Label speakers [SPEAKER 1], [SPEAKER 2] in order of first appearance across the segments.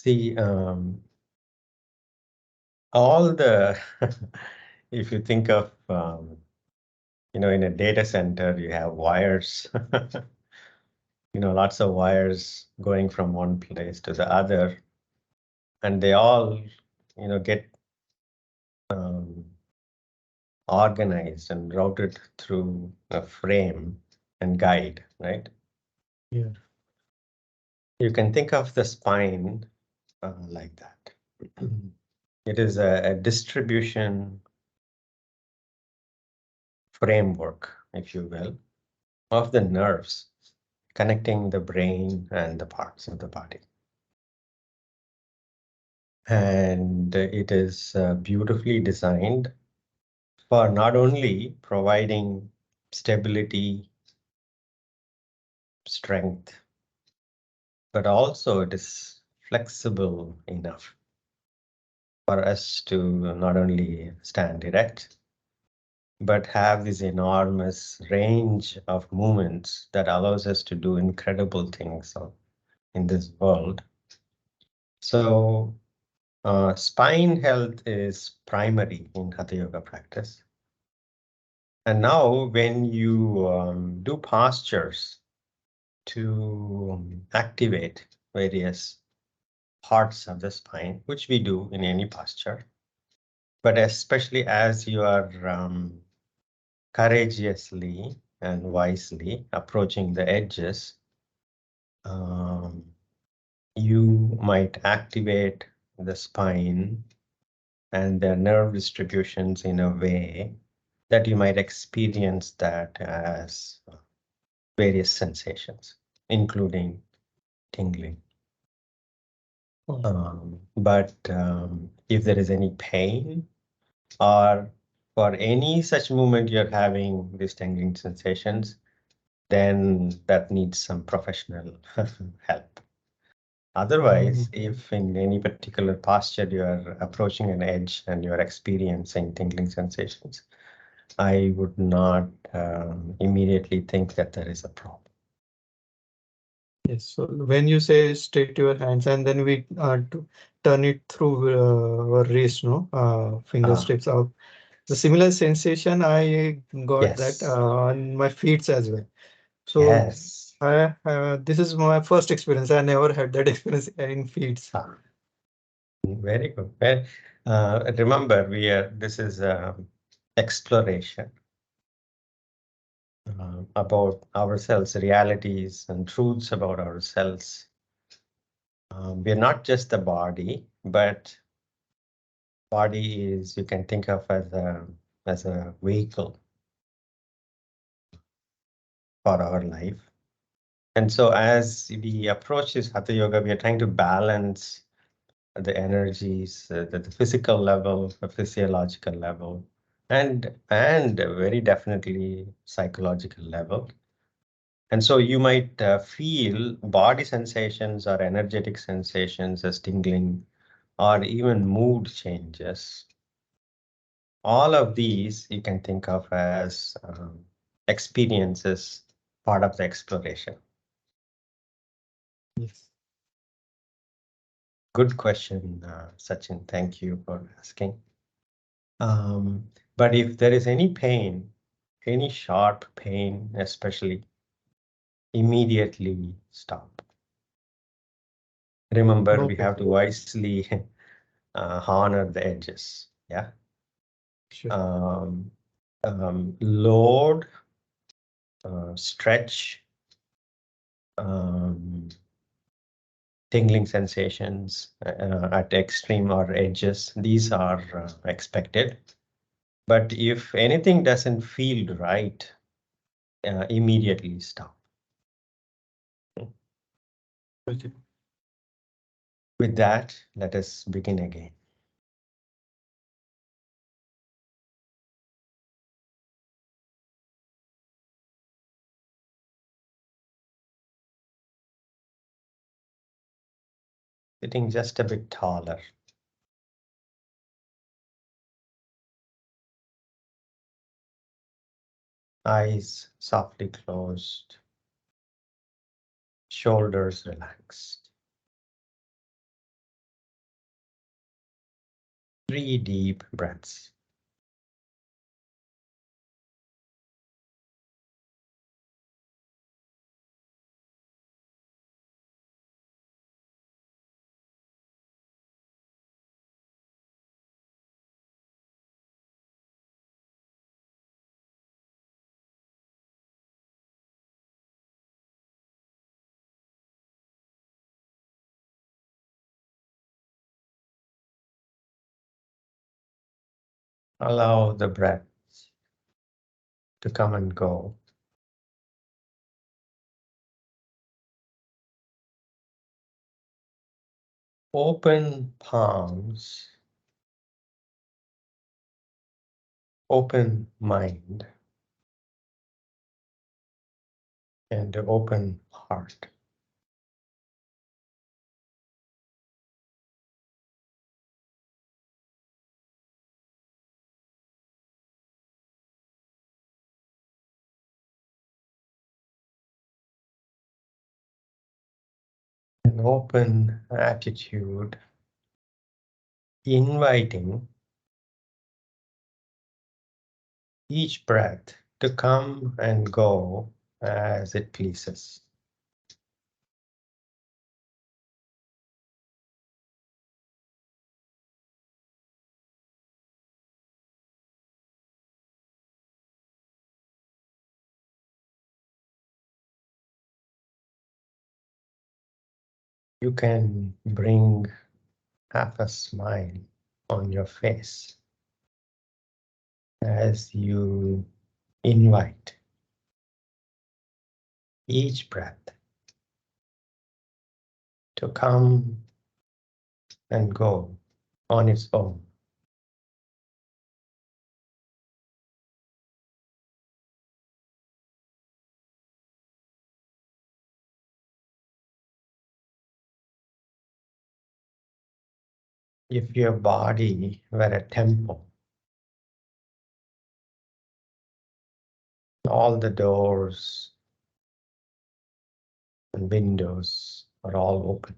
[SPEAKER 1] See, all the, if you think of, in a data center, you have wires, lots of wires going from one place to the other, and they all, get organized and routed through a frame and guide, right?
[SPEAKER 2] Yeah.
[SPEAKER 1] You can think of the spine like that. It is a distribution framework, if you will, of the nerves connecting the brain and the parts of the body. And it is beautifully designed for not only providing stability, strength, but also it is flexible enough for us to not only stand erect, but have this enormous range of movements that allows us to do incredible things in this world. So spine health is primary in Hatha Yoga practice. And now when you do postures to activate various parts of the spine, which we do in any posture, but especially as you are courageously and wisely approaching the edges, you might activate the spine and the nerve distributions in a way that you might experience that as various sensations, including tingling. But if there is any pain or for any such movement you're having these tingling sensations, then that needs some professional help. Otherwise, if in any particular posture you are approaching an edge and you are experiencing tingling sensations, I would not immediately think that there is a problem.
[SPEAKER 2] Yes. So when you say straight your hands and then we turn it through our wrist, no, finger strips out. The similar sensation I got that
[SPEAKER 1] Yes.
[SPEAKER 2] on my feet as well. So
[SPEAKER 1] Yes.
[SPEAKER 2] this is my first experience. I never had that experience in feet.
[SPEAKER 1] Very good. Remember, this is exploration about ourselves, realities and truths about ourselves. We're not just the body, but body is, you can think of as a vehicle for our life. And so as we approach this Hatha Yoga, we are trying to balance the energies, the physical level, the physiological level, and very definitely psychological level. And so you might feel body sensations or energetic sensations as tingling or even mood changes. All of these you can think of as experiences, part of the exploration.
[SPEAKER 2] Yes.
[SPEAKER 1] Good question, Sachin. Thank you for asking. But if there is any pain, any sharp pain especially, immediately stop. Remember, we have to wisely honor the edges. Yeah.
[SPEAKER 2] Sure.
[SPEAKER 1] Load, stretch, tingling sensations at extreme or edges. These are expected. But if anything doesn't feel right, immediately stop.
[SPEAKER 2] Okay.
[SPEAKER 1] With that, let us begin again. Sitting just a bit taller. Eyes softly closed. Shoulders relaxed. 3 deep breaths. Allow the breath to come and go. Open palms, open mind, and open heart. An open attitude, inviting each breath to come and go as it pleases. You can bring half a smile on your face as you invite each breath to come and go on its own. If your body were a temple, all the doors and windows are all open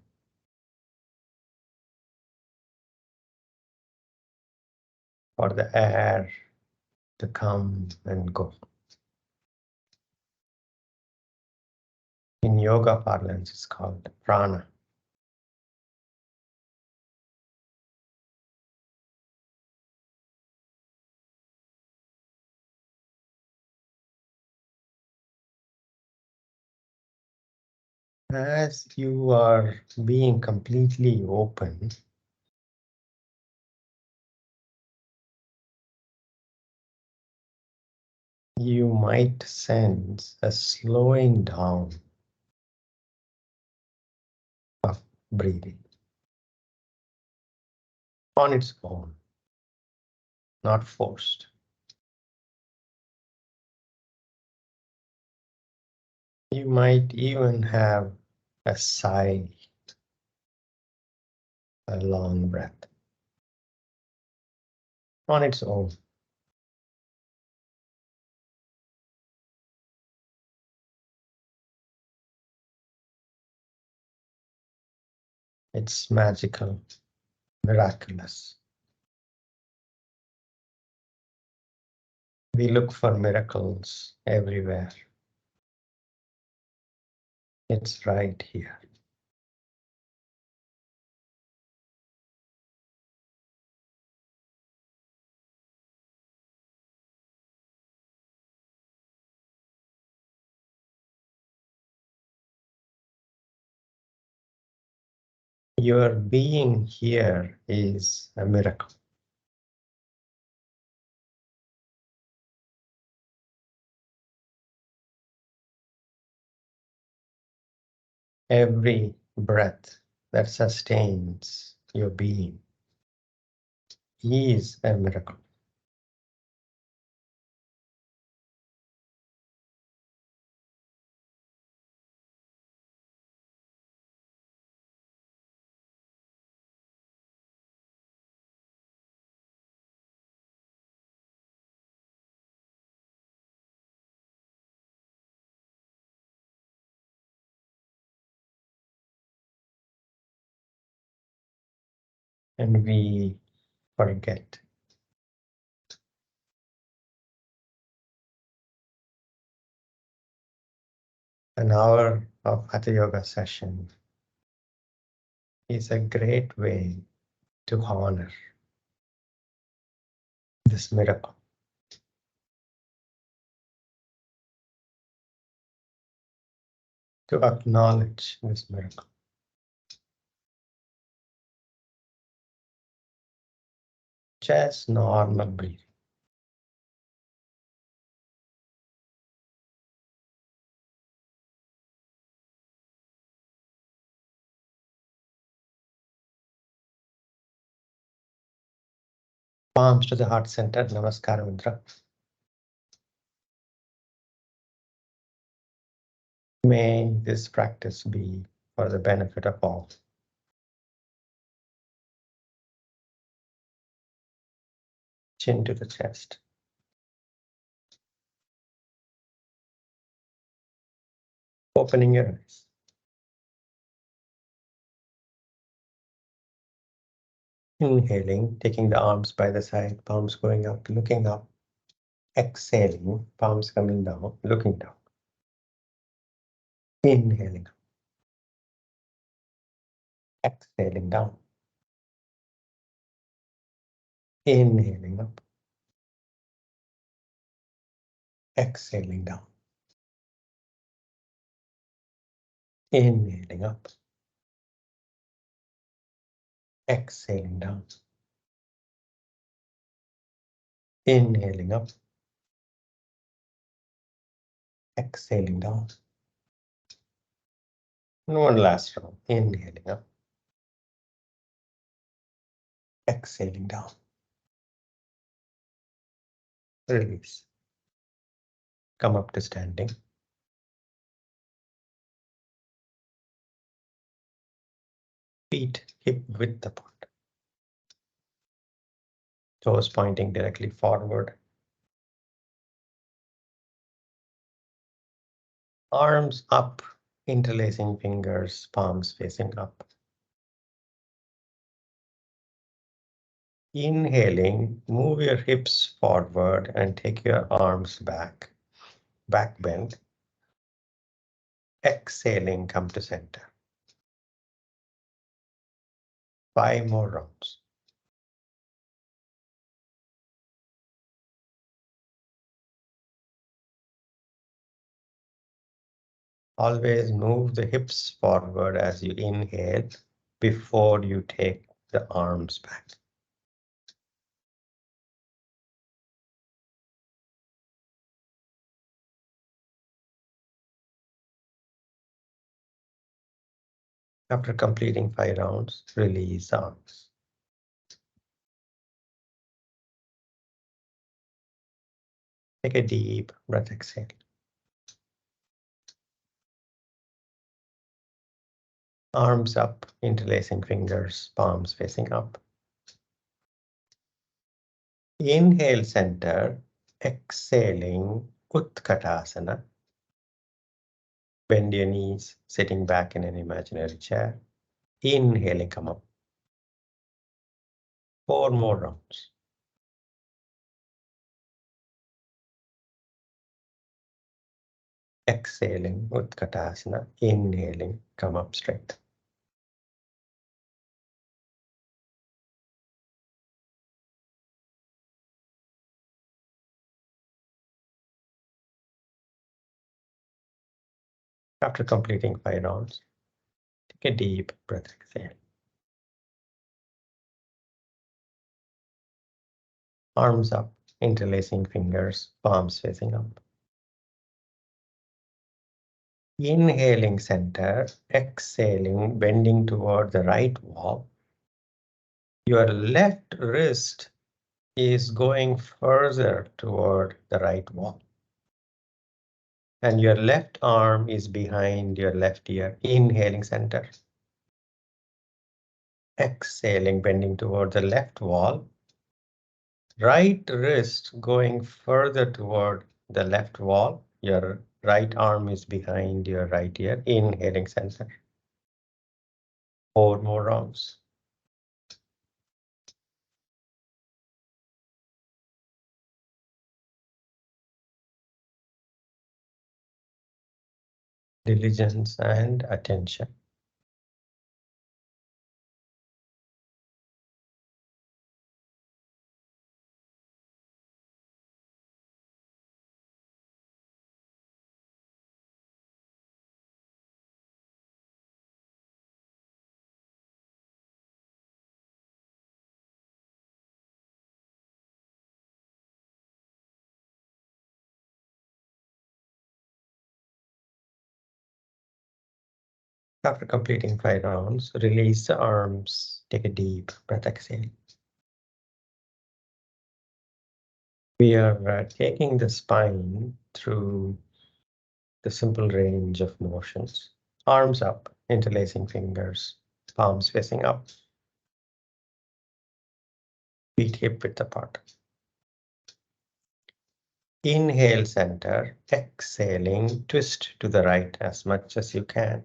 [SPEAKER 1] for the air to come and go. In yoga parlance, it's called prana. As you are being completely open, you might sense a slowing down of breathing on its own, not forced. You might even have a sigh, a long breath on its own. It's magical, miraculous. We look for miracles everywhere. It's right here. Your being here is a miracle. Every breath that sustains your being is a miracle. And we forget. An hour of Hatha Yoga session is a great way to honor this miracle, to acknowledge this miracle. Just normal breathing. Palms to the heart center, Namaskar Mudra. May this practice be for the benefit of all. Chin to the chest. Opening your eyes. Inhaling, taking the arms by the side, palms going up, looking up. Exhaling, palms coming down, looking down. Inhaling, exhaling down. Inhaling up, exhaling down. Inhaling up, exhaling down. Inhaling up, exhaling down. And one last round. Inhaling up, exhaling down. Release. Come up to standing. Feet hip width apart. Toes pointing directly forward. Arms up, interlacing fingers, palms facing up. Inhaling, move your hips forward and take your arms back, back bend. Exhaling, come to center. 5 more rounds. Always move the hips forward as you inhale before you take the arms back. After completing 5 rounds, release arms. Take a deep breath, exhale. Arms up, interlacing fingers, palms facing up. Inhale center, exhaling Utkatasana. Bend your knees, sitting back in an imaginary chair. Inhaling, come up. 4 more rounds. Exhaling Utkatasana. Inhaling, come up straight. After completing 5 rounds, take a deep breath, exhale. Arms up, interlacing fingers, palms facing up. Inhaling center, exhaling, bending toward the right wall. Your left wrist is going further toward the right wall. And your left arm is behind your left ear. Inhaling center. Exhaling, bending toward the left wall. Right wrist going further toward the left wall. Your right arm is behind your right ear. Inhaling center. 4 more rounds. diligence, and attention. After completing 5 rounds, release the arms. Take a deep breath, exhale. We are taking the spine through the simple range of motions. Arms up, interlacing fingers, palms facing up, feet hip width apart. Inhale, center. Exhaling, twist to the right as much as you can.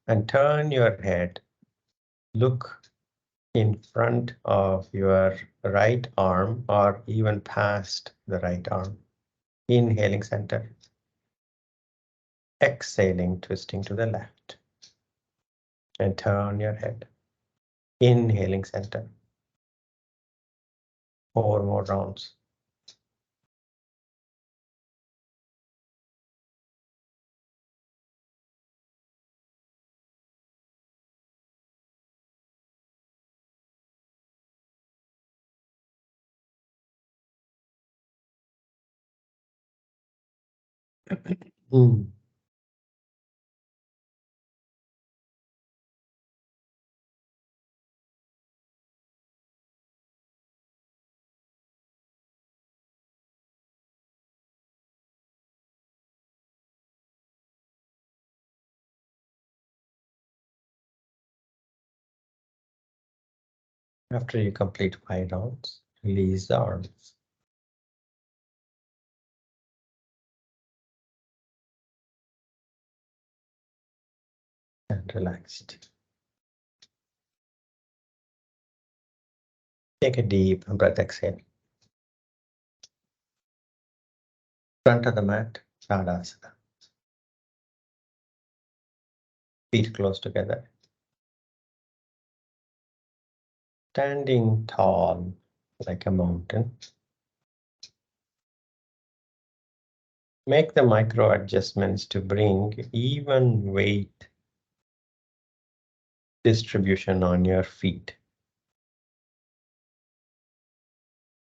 [SPEAKER 1] And turn your head. Look in front of your right arm or even past the right arm. Inhaling, center. Exhaling, twisting to the left. And turn your head. Inhaling, center. 4 more rounds. After you complete 5 rounds, release the arms. And relaxed. Take a deep breath, exhale. Front of the mat, chandrasana. Feet close together. Standing tall like a mountain. Make the micro adjustments to bring even weight distribution on your feet.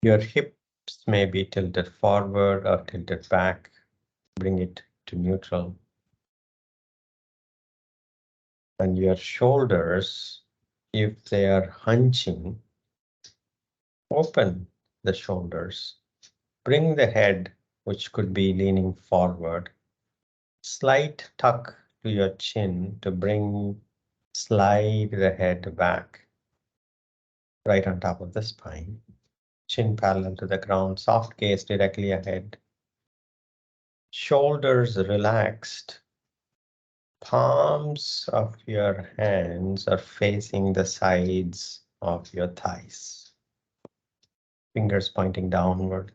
[SPEAKER 1] Your hips may be tilted forward or tilted back. Bring it to neutral. And your shoulders, if they are hunching, open the shoulders. Bring the head, which could be leaning forward. Slight tuck to your chin to slide the head back right on top of the spine. Chin parallel to the ground, soft gaze directly ahead. Shoulders relaxed. Palms of your hands are facing the sides of your thighs. Fingers pointing downward.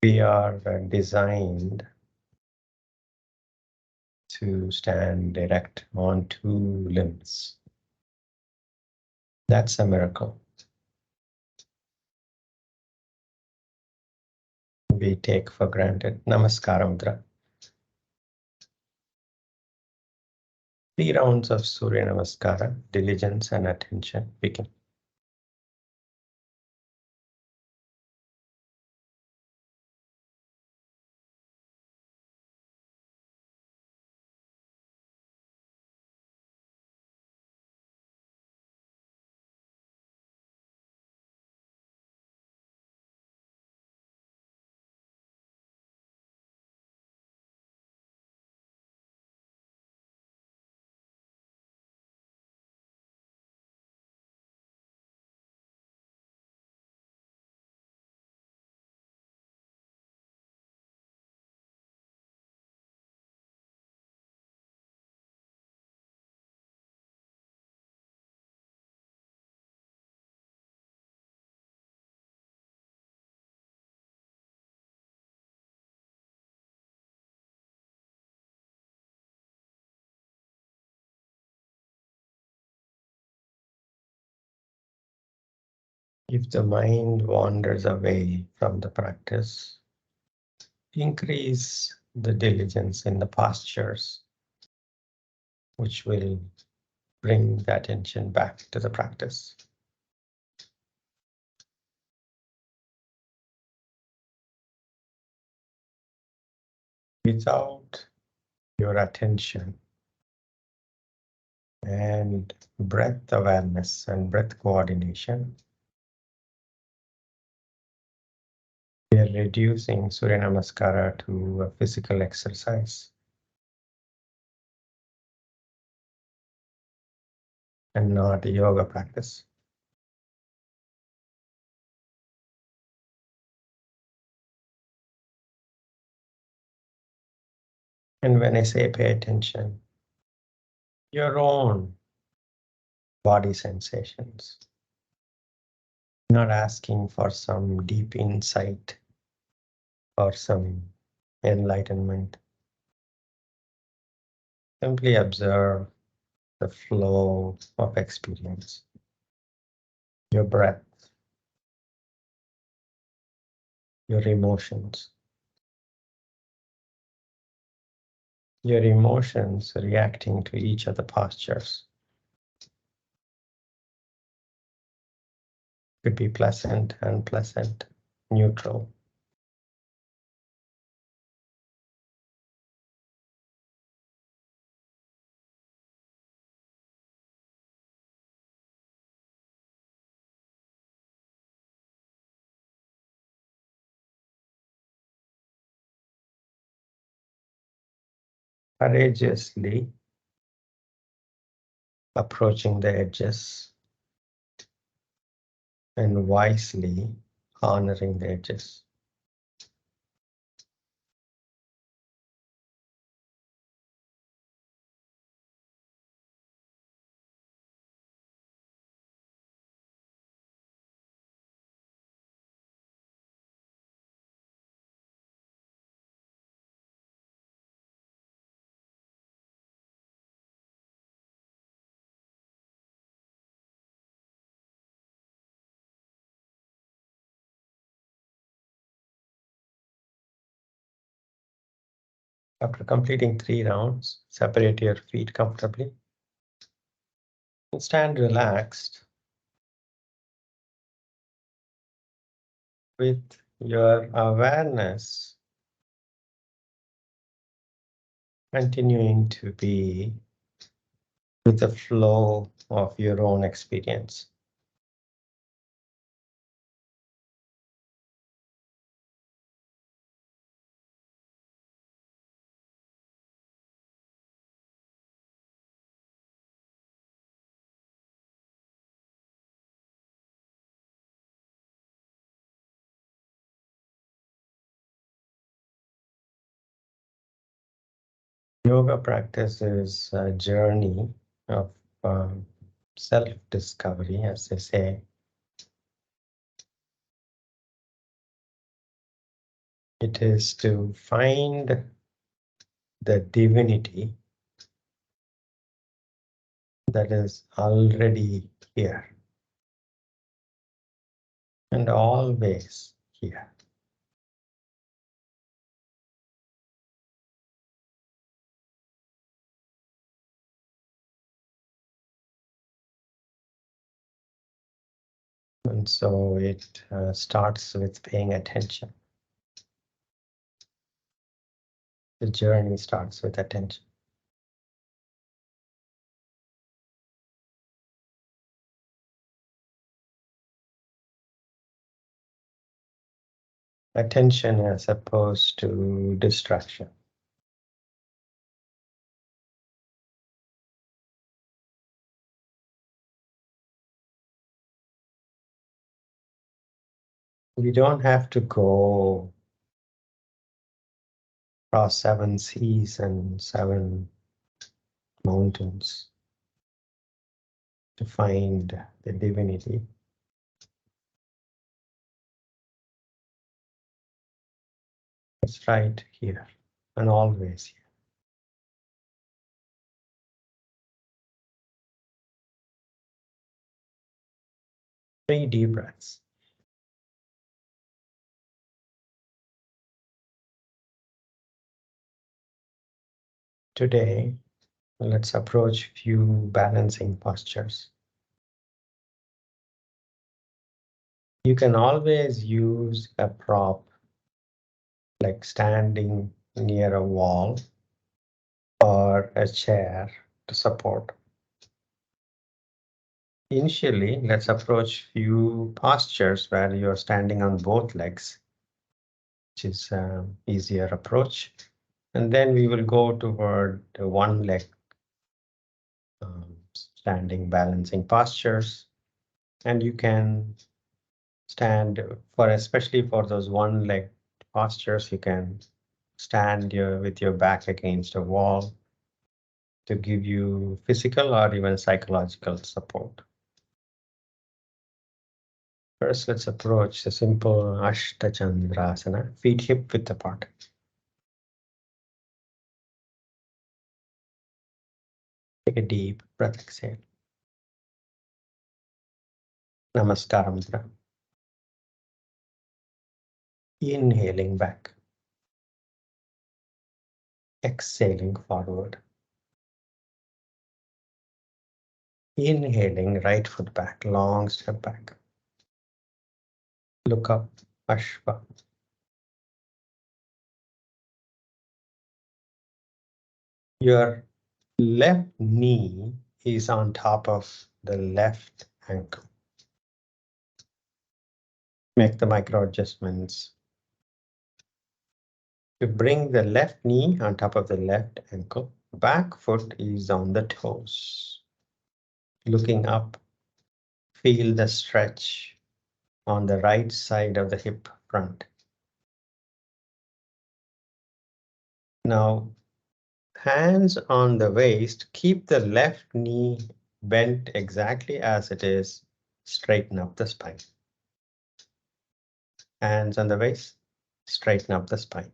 [SPEAKER 1] We are designed to stand erect on 2 limbs. That's a miracle. We take for granted. Namaskara Mudra. 3 rounds of Surya Namaskara, diligence and attention. Begin. If the mind wanders away from the practice, increase the diligence in the postures, which will bring the attention back to the practice. Without your attention and breath awareness and breath coordination, we are reducing Surya Namaskara to a physical exercise and not a yoga practice. And when I say pay attention, your own body sensations, not asking for some deep insight or some enlightenment. Simply observe the flow of experience, your breath, your emotions. Your emotions reacting to each of the postures. Could be pleasant, unpleasant, neutral. Courageously approaching the edges and wisely honoring the edges. After completing 3 rounds, separate your feet comfortably and stand relaxed with your awareness continuing to be with the flow of your own experience. Yoga practice is a journey of self-discovery, as they say. It is to find the divinity that is already here and always here. And so it starts with paying attention. The journey starts with attention. Attention as opposed to distraction. We don't have to go across 7 seas and 7 mountains to find the divinity. It's right here and always here. 3 deep breaths. Today, let's approach few balancing postures. You can always use a prop like standing near a wall or a chair to support. Initially, let's approach few postures where you're standing on both legs, which is an easier approach. And then we will go toward the one leg standing balancing postures. And you can stand for, especially for those one leg postures, you can stand with your back against a wall to give you physical or even psychological support. First, let's approach the simple Asta chandrasana, feet hip width apart. Take a deep breath, exhale. Namaskara mudra. Inhaling back. Exhaling forward. Inhaling right foot back, long step back. Look up, Ashva. Your left knee is on top of the left ankle. Make the micro adjustments. To bring the left knee on top of the left ankle, back foot is on the toes. Looking up, feel the stretch on the right side of the hip front. Now, hands on the waist, keep the left knee bent exactly as it is, straighten up the spine. Hands on the waist, straighten up the spine.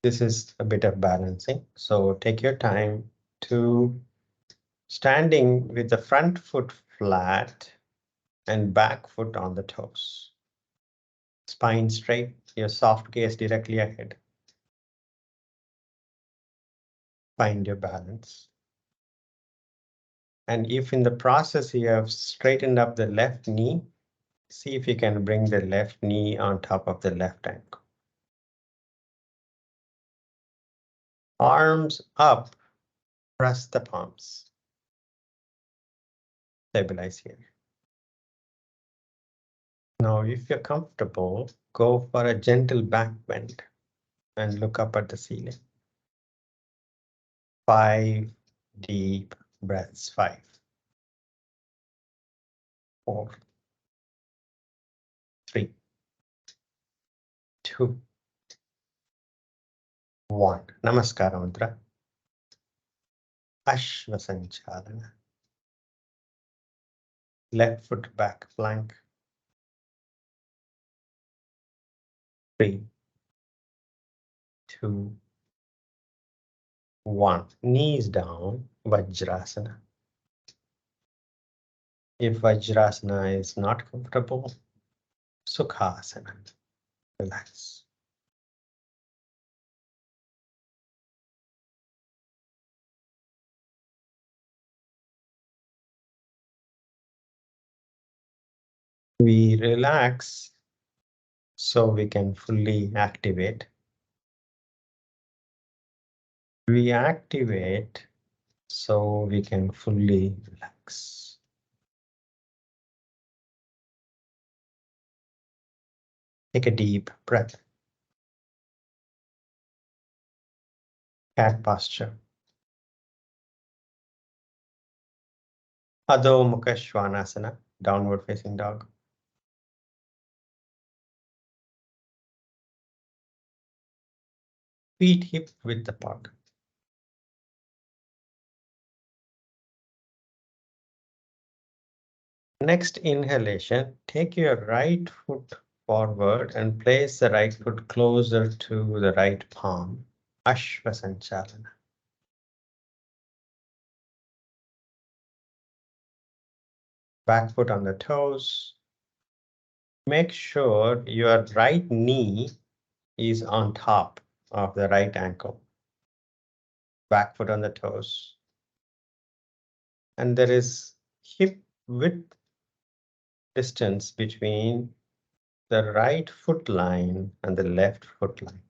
[SPEAKER 1] This is a bit of balancing, so take your time to standing with the front foot flat and back foot on the toes. Spine straight, your soft gaze directly ahead. Find your balance. And if in the process you have straightened up the left knee, see if you can bring the left knee on top of the left ankle. Arms up, press the palms. Stabilize here. Now, if you're comfortable, go for a gentle back bend and look up at the ceiling. 5 deep breaths. 5, 4, 3, 2, 1. Namaskara mudra. Ashva sanchalana. Left foot back plank. 3, 2, 1. Knees down, Vajrasana. If Vajrasana is not comfortable, Sukhasana. Relax. We relax so we can fully activate. We activate so we can fully relax. Take a deep breath. Cat posture. Adho Mukha Svanasana, downward facing dog. Feet hip width apart. Next inhalation, take your right foot forward and place the right foot closer to the right palm. Ashva Sanchalana. Back foot on the toes. Make sure your right knee is on top of the right ankle. Back foot on the toes. And there is hip width distance between the right foot line and the left foot line.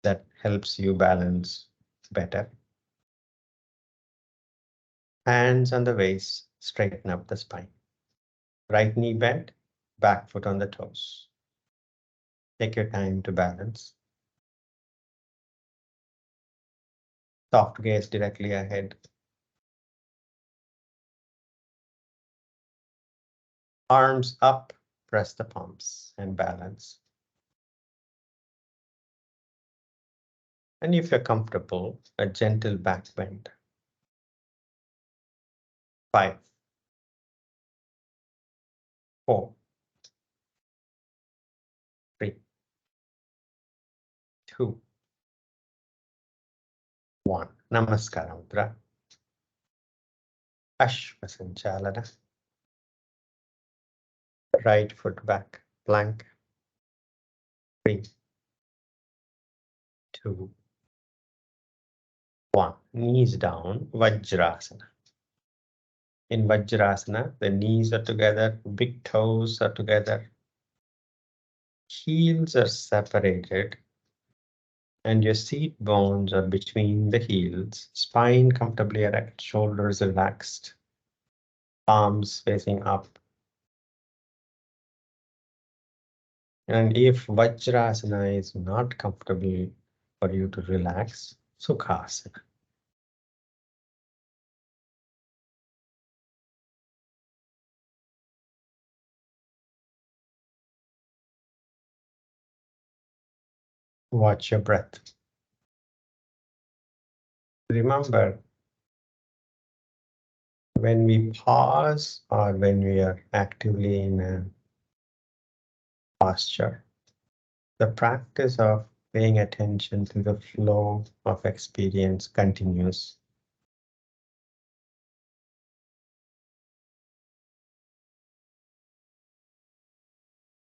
[SPEAKER 1] That helps you balance better. Hands on the waist, straighten up the spine. Right knee bent, back foot on the toes. Take your time to balance. Soft gaze directly ahead. Arms up, press the palms and balance. And if you're comfortable, a gentle back bend. 5, 4, 3, 2, 1. Namaskara Mudra. Ashva Sanchalana. Right foot back, plank. 3, 2, 1. Knees down, Vajrasana. In Vajrasana, the knees are together, big toes are together. Heels are separated and your seat bones are between the heels, spine comfortably erect, shoulders relaxed, palms facing up. And if Vajrasana is not comfortable for you to relax, Sukhasana. Watch your breath. Remember, when we pause or when we are actively in a posture, the practice of paying attention to the flow of experience continues.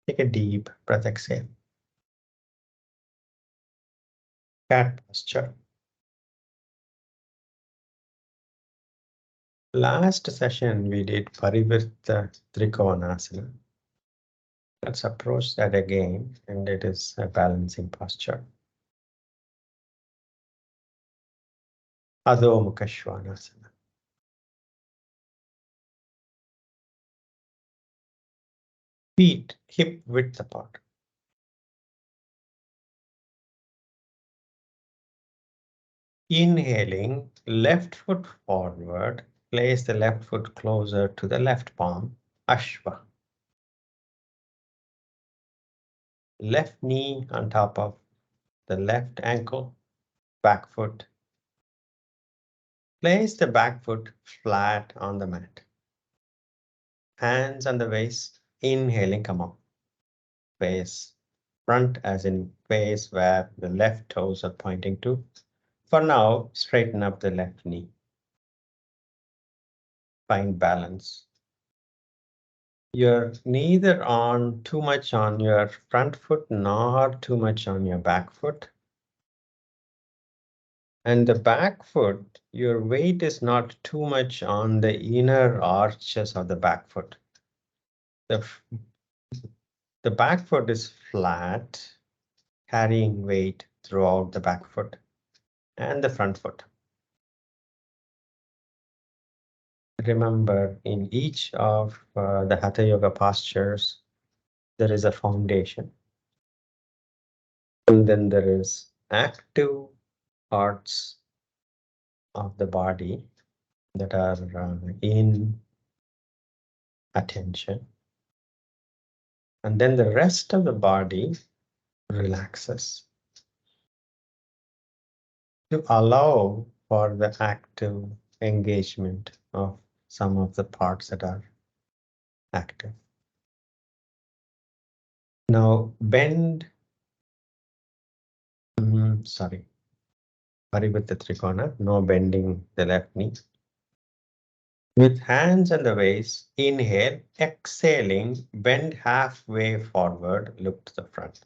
[SPEAKER 1] Take a deep breath, exhale. Cat posture. Last session we did Parivrtta Trikonasana. Let's approach that again, and it is a balancing posture. Adho Mukha Svanasana. Feet hip width apart. Inhaling, left foot forward, place the left foot closer to the left palm, Ashva. Left knee on top of the left ankle, back foot. Place the back foot flat on the mat. Hands on the waist, inhaling, come up. Face front as in face where the left toes are pointing to. For now, straighten up the left knee. Find balance. You're neither on too much on your front foot nor too much on your back foot. And the back foot, your weight is not too much on the inner arches of the back foot. The back foot is flat, carrying weight throughout the back foot and the front foot. Remember, in each of the Hatha Yoga postures, there is a foundation. And then there is active parts of the body that are in attention. And then the rest of the body relaxes to allow for the active engagement of some of the parts that are active. Now bend, sorry, Parivrtta Trikona, no bending the left knee. With hands on the waist, inhale, exhaling, bend halfway forward, look to the front.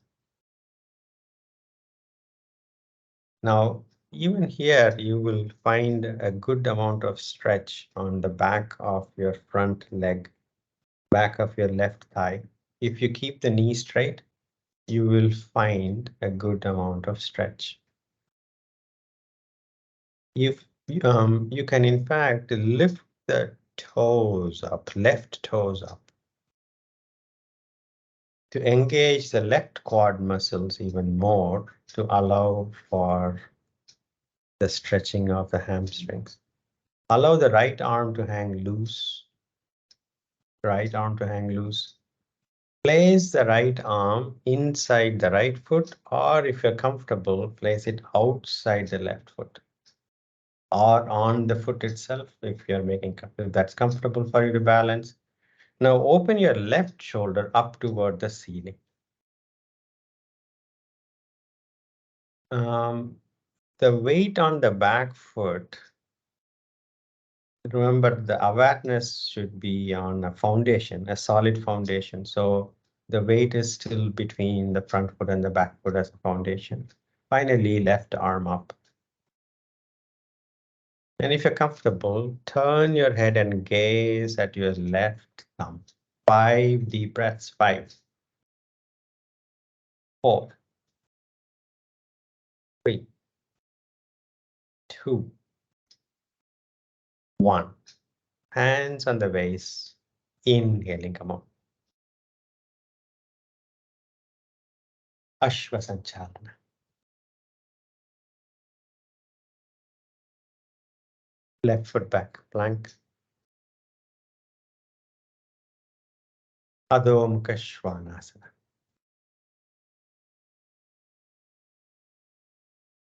[SPEAKER 1] Now, even here, you will find a good amount of stretch on the back of your front leg, back of your left thigh. If you keep the knee straight, you will find a good amount of stretch. If you can in fact lift the toes up, left toes up, to engage the left quad muscles even more to allow for the stretching of the hamstrings. Allow the right arm to hang loose. Right arm to hang loose. Place the right arm inside the right foot, or if you're comfortable, place it outside the left foot or on the foot itself if if that's comfortable for you to balance. Now open your left shoulder up toward the ceiling. The weight on the back foot, remember the awareness should be on a foundation, a solid foundation. So the weight is still between the front foot and the back foot as a foundation. Finally, left arm up. And if you're comfortable, turn your head and gaze at your left thumb. 5 deep breaths. 5, 4, 3, 2, 1. Hands on the waist. Inhaling, come on. Ashwasanchalana. Left foot back, plank. Adho Mukha Svanasana.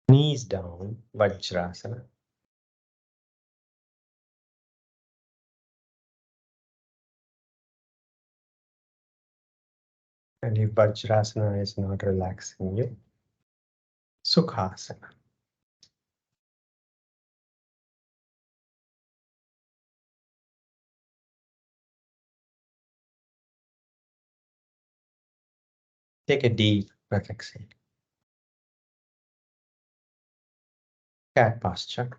[SPEAKER 1] Knees down, Vajrasana. And if Vajrasana is not relaxing you, Sukhasana. Take a deep breath, exhale. Cat posture.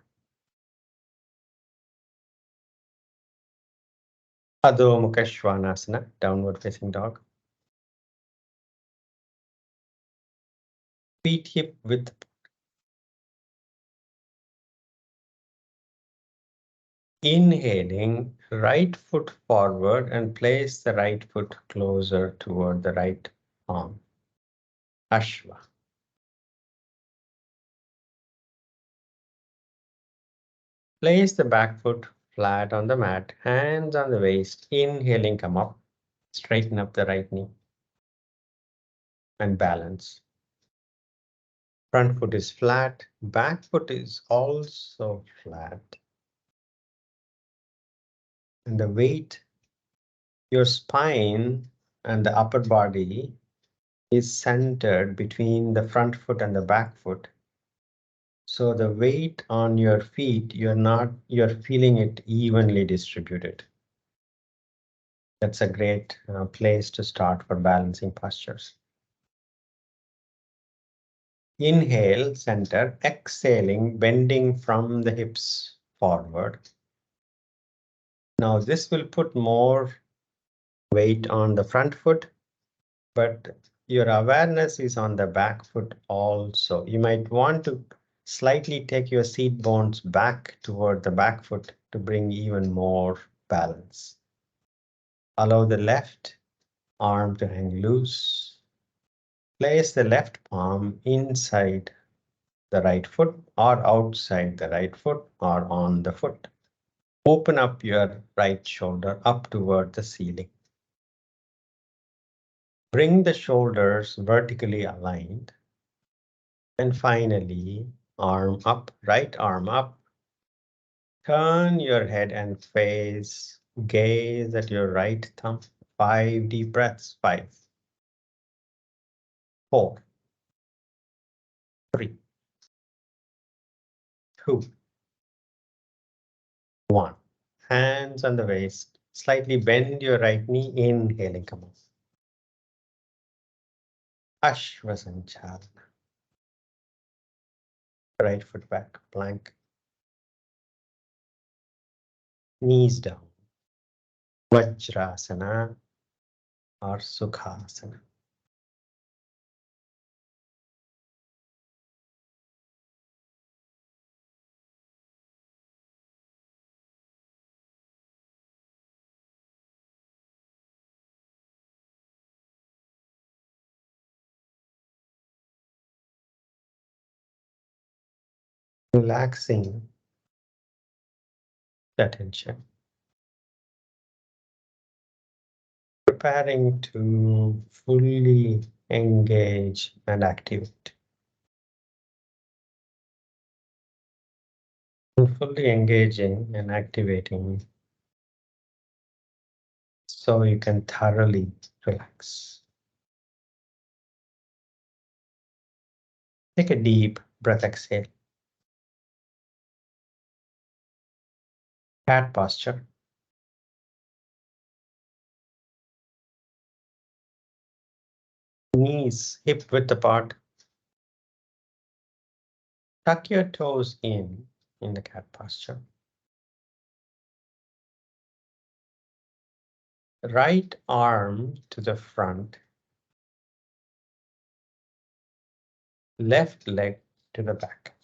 [SPEAKER 1] Adho Mukha Svanasana, downward facing dog. Feet hip width. Inhaling, right foot forward and place the right foot closer toward the right arm. Ashwa. Place the back foot flat on the mat, hands on the waist. Inhaling, come up. Straighten up the right knee and balance. Front foot is flat, back foot is also flat. And the weight, your spine and the upper body is centered between the front foot and the back foot. So the weight on your feet, you're feeling it evenly distributed. That's a great place to start for balancing postures. Inhale, center, exhaling, bending from the hips forward. Now this will put more weight on the front foot, but your awareness is on the back foot also. You might want to slightly take your seat bones back toward the back foot to bring even more balance. Allow the left arm to hang loose. Place the left palm inside the right foot or outside the right foot or on the foot. Open up your right shoulder up toward the ceiling. Bring the shoulders vertically aligned. And finally, arm up, right arm up. Turn your head and gaze at your right thumb. 5 deep breaths. 5, 4, 3, 2, 1. Hands on the waist. Slightly bend your right knee, inhaling, come on. Ashvasanchalana. Right foot back, plank. Knees down. Vajrasana or Sukhasana. Relaxing the tension. Preparing to fully engage and activate. Fully engaging and activating so you can thoroughly relax. Take a deep breath, exhale. Cat posture. Knees hip width apart. Tuck your toes in the cat posture. Right arm to the front. Left leg to the back.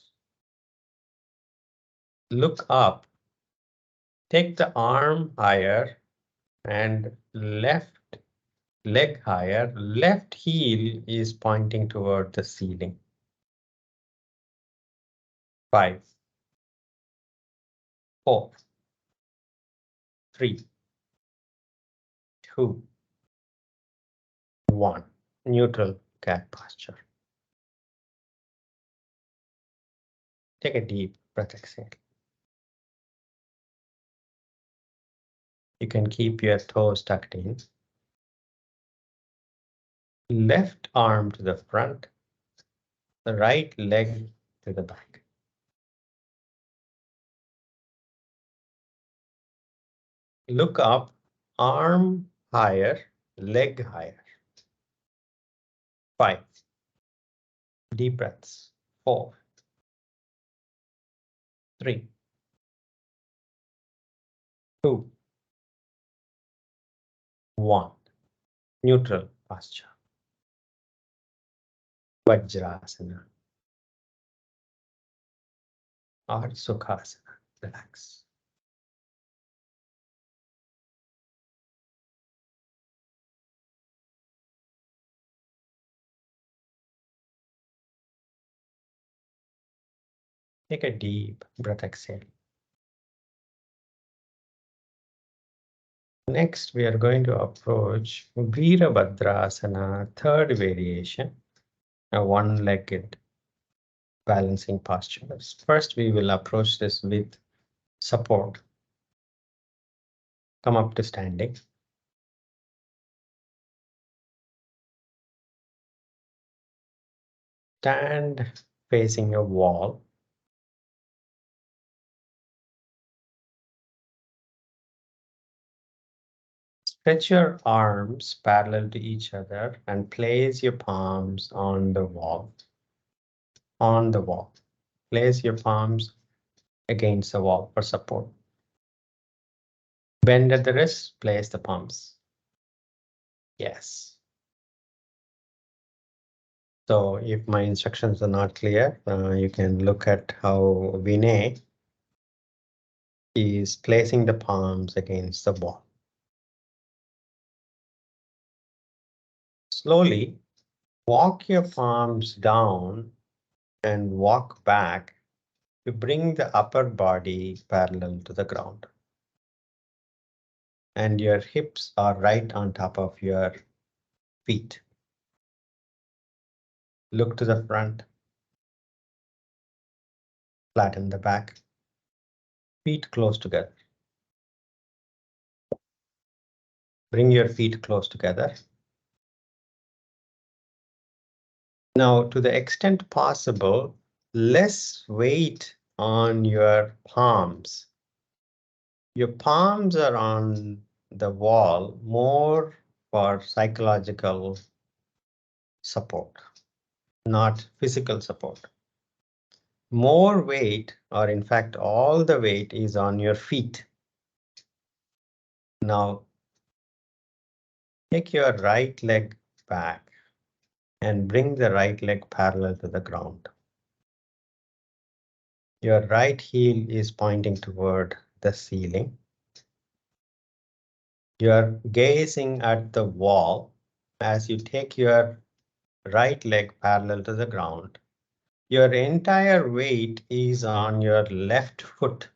[SPEAKER 1] Look up. Take the arm higher and left leg higher. Left heel is pointing toward the ceiling. 5, 4, 3, 2, 1. Neutral cat posture. Take a deep breath, exhale. You can keep your toes tucked in. Left arm to the front, the right leg to the back. Look up, arm higher, leg higher. 5. Deep breaths. 4, 3, 2, 1. Neutral posture. Vajrasana or Sukhasana. Relax. Take a deep breath, exhale. Next, we are going to approach Veerabhadrasana, third variation, a one-legged balancing postures. First, we will approach this with support. Come up to standing. Stand facing a wall. Stretch your arms parallel to each other and place your palms on the wall. On the wall. Place your palms against the wall for support. Bend at the wrist, place the palms. Yes. So if my instructions are not clear, you can look at how Vinay is placing the palms against the wall. Slowly walk your palms down and walk back to bring the upper body parallel to the ground. And your hips are right on top of your feet. Look to the front. Flatten the back. Feet close together. Bring your feet close together. Now, to the extent possible, less weight on your palms Your palms are on the wall more for psychological support, not physical support. More weight, or in fact, all the weight is on your feet. Now, take your right leg back and bring the right leg parallel to the ground. Your right heel is pointing toward the ceiling. You're gazing at the wall as you take your right leg parallel to the ground. Your entire weight is on your left foot.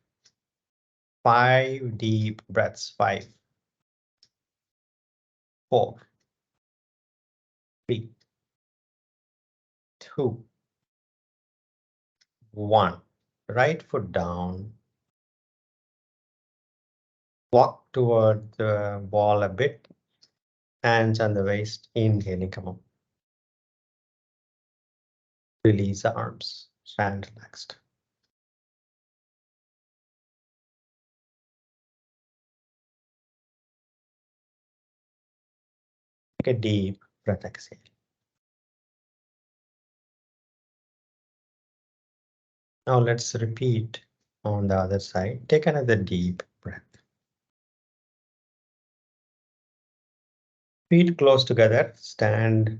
[SPEAKER 1] 5 deep breaths. 5, 4, 3, 2, 1. Right foot down. Walk toward the wall a bit. Hands on the waist. Inhaling, come up. Release the arms. Stand relaxed. Take a deep breath, exhale. Now let's repeat on the other side. Take another deep breath. Feet close together, stand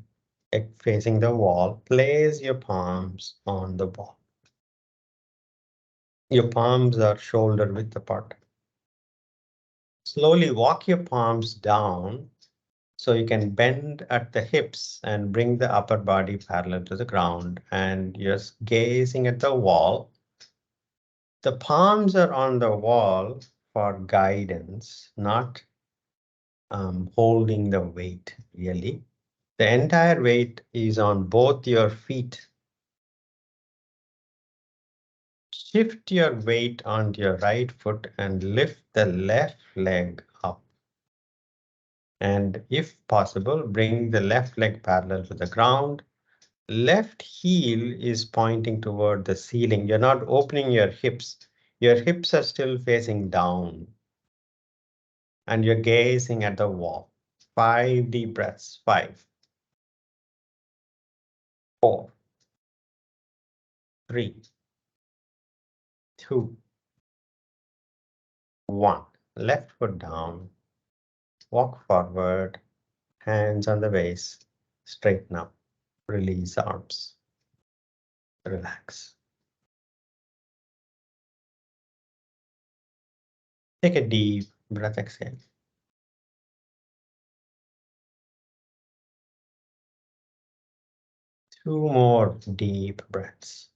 [SPEAKER 1] facing the wall. Place your palms on the wall. Your palms are shoulder width apart. Slowly walk your palms down so you can bend at the hips and bring the upper body parallel to the ground, and you're gazing at the wall. The palms are on the wall for guidance, not holding the weight really. The entire weight is on both your feet. Shift your weight onto your right foot and lift the left leg up. And if possible, bring the left leg parallel to the ground. Left heel is pointing toward the ceiling. You're not opening your hips. Your hips are still facing down. And you're gazing at the wall. 5 deep breaths. 5, 4, 3, 2, 1. Left foot down. Walk forward. Hands on the waist. Straighten up. Release arms. Relax. Take a deep breath, exhale. 2 more deep breaths.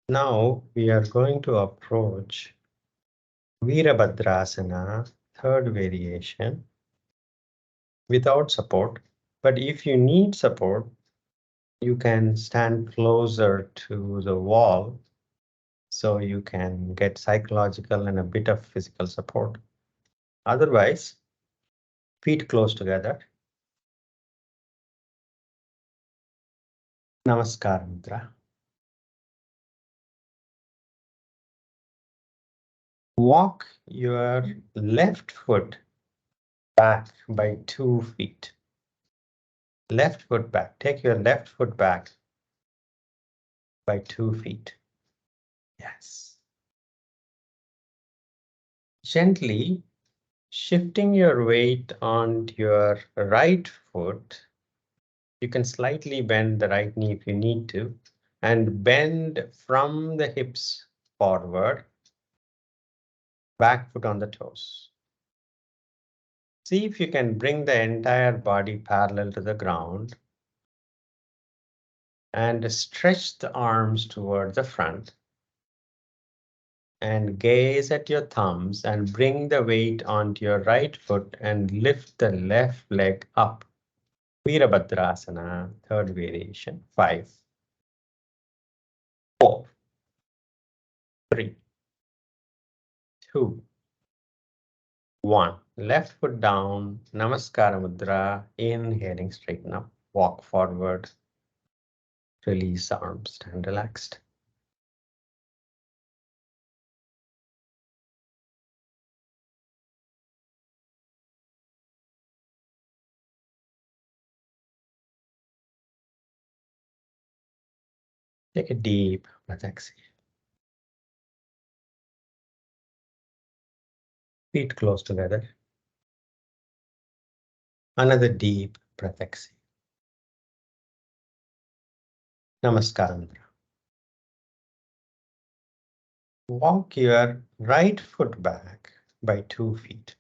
[SPEAKER 1] Now we are going to approach Veerabhadrasana, third variation, without support. But if you need support, you can stand closer to the wall so you can get psychological and a bit of physical support. Otherwise, feet close together. Namaskar Mudra. Walk your left foot back by 2 feet. Left foot back. Take your left foot back by 2 feet. Yes. Gently shifting your weight onto your right foot. You can slightly bend the right knee if you need to, and bend from the hips forward, back foot on the toes. See if you can bring the entire body parallel to the ground and stretch the arms toward the front and gaze at your thumbs and bring the weight onto your right foot and lift the left leg up. Veerabhadrasana, third variation. 5, 4, 3, 2, 1. Left foot down, Namaskara Mudra. Inhaling, straighten up, walk forward, release the arms, stand relaxed. Take a deep breath, exhale. Feet close together. Another deep breath, exhale. Namaskaram. Walk your right foot back by 2 feet.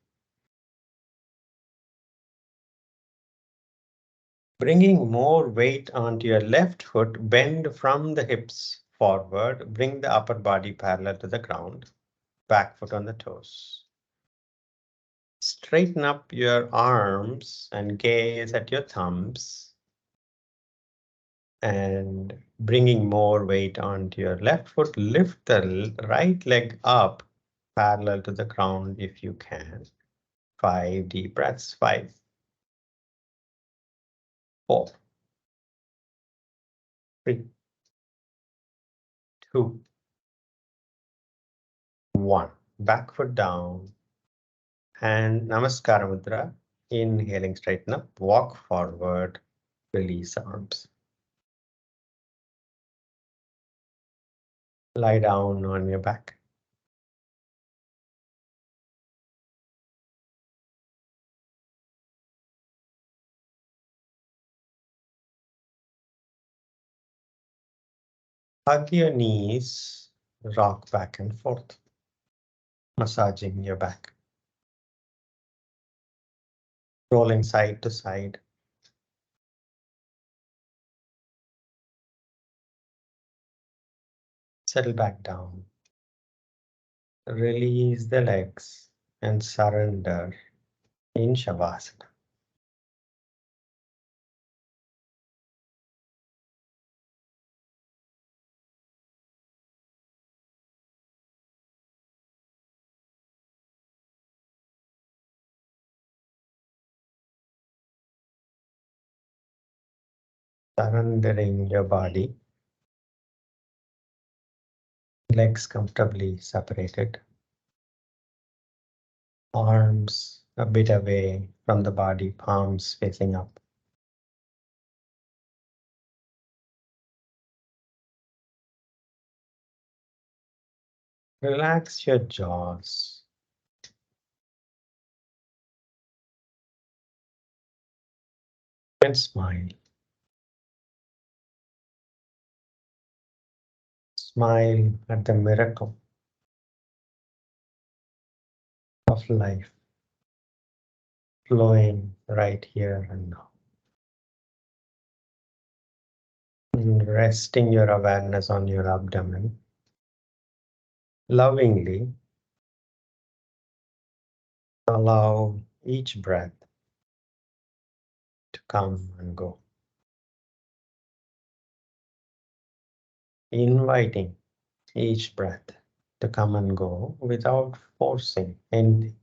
[SPEAKER 1] Bringing more weight onto your left foot, bend from the hips forward. Bring the upper body parallel to the ground. Back foot on the toes. Straighten up your arms and gaze at your thumbs. And bringing more weight onto your left foot, lift the right leg up parallel to the ground if you can. 5 deep breaths. 5, 4, 3, 2, 1. Back foot down. And Namaskara Mudra. Inhaling, straighten up, walk forward, release arms. Lie down on your back. Hug your knees, rock back and forth, massaging your back. Rolling side to side. Settle back down. Release the legs and surrender in Shavasana. Surrendering your body. Legs comfortably separated. Arms a bit away from the body, palms facing up. Relax your jaws. And smile. Smile at the miracle of life flowing right here and now. And resting your awareness on your abdomen. Lovingly allow each breath to come and go. Inviting each breath to come and go without forcing anything.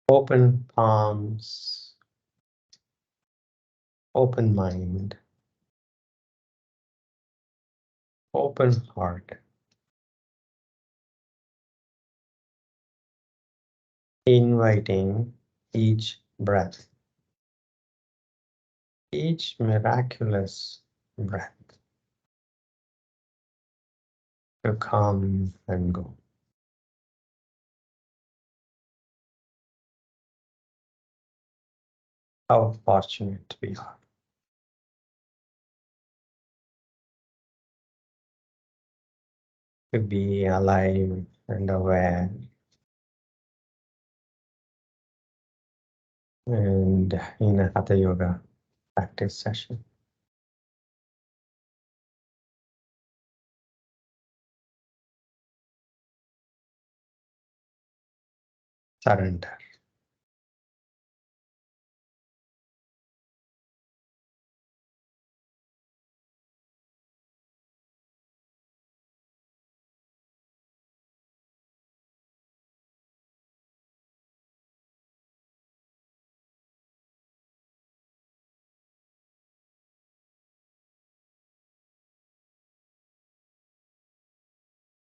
[SPEAKER 1] Open palms, open mind, open heart. Inviting each breath, each miraculous breath to come and go. How fortunate we are to be alive and aware and in a Hatha Yoga practice session. Surrender.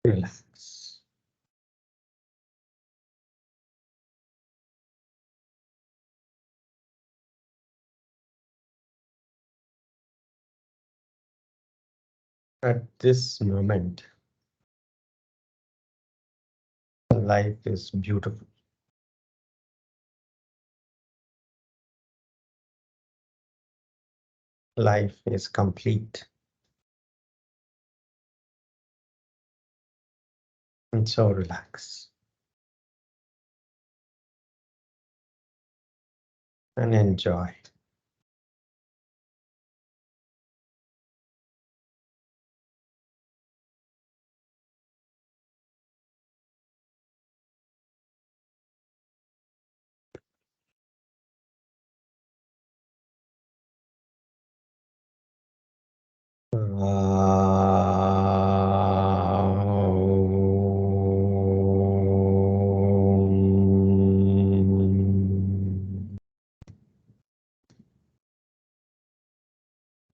[SPEAKER 1] Relax. At this moment, life is beautiful. Life is complete. And so relax and enjoy.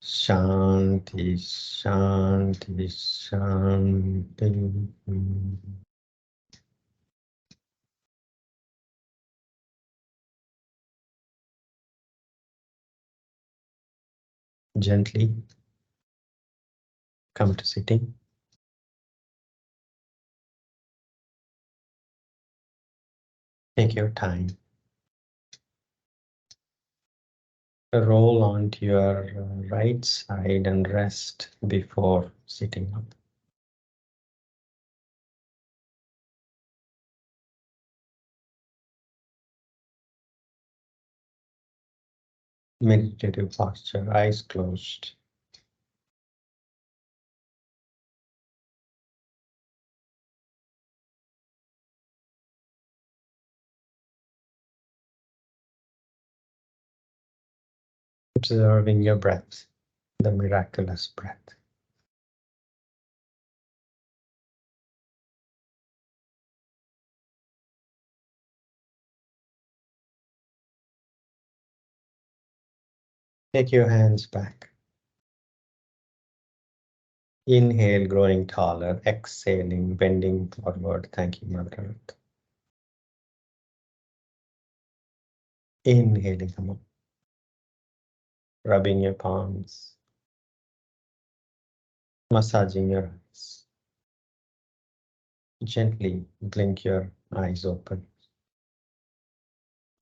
[SPEAKER 1] Shanti, Shanti, Shanti. Gently come to sitting. Take your time. Roll onto your right side and rest before sitting up. Meditative posture, eyes closed. Observing your breath, the miraculous breath. Take your hands back. Inhale, growing taller. Exhaling, bending forward. Thank you, Mother Earth. Inhaling, come up. Rubbing your palms. Massaging your eyes. Gently blink your eyes open.